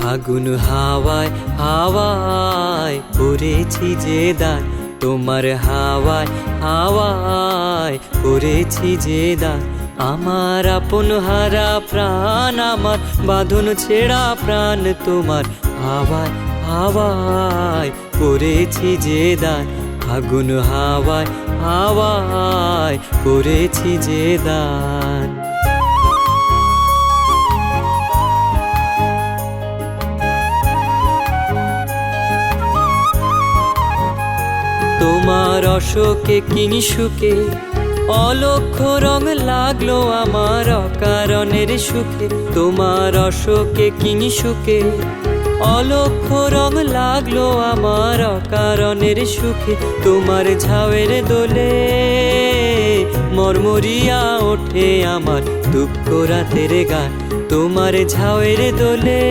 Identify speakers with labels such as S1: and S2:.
S1: ফাগুন হাওয়ায় হাওয়ায় করেছি যে দান, তোমার হাওয়ায় হাওয়ায় করেছি যে দান। আমার আপন হারা প্রাণ, আমার বাঁধন ছেঁড়া প্রাণ, তোমার হাওয়ায় হাওয়ায় করেছি যে দান। ফাগুন হাওয়ায় হাওয়ায় করেছি যে দান। তোমার অশোকে কিংসুকে অলক্ষ্য রং লাগলো আমার অকারণের সুখে। তোমার অশোকে কিংসুকে অলক্ষ্য রং লাগলো আমার অকারণের সুখে। তোমার ঝাউয়ের দোলে মরমরিয়া ওঠে আমার দুঃখ রাতের গান। তোমার ঝাউয়ের দোলে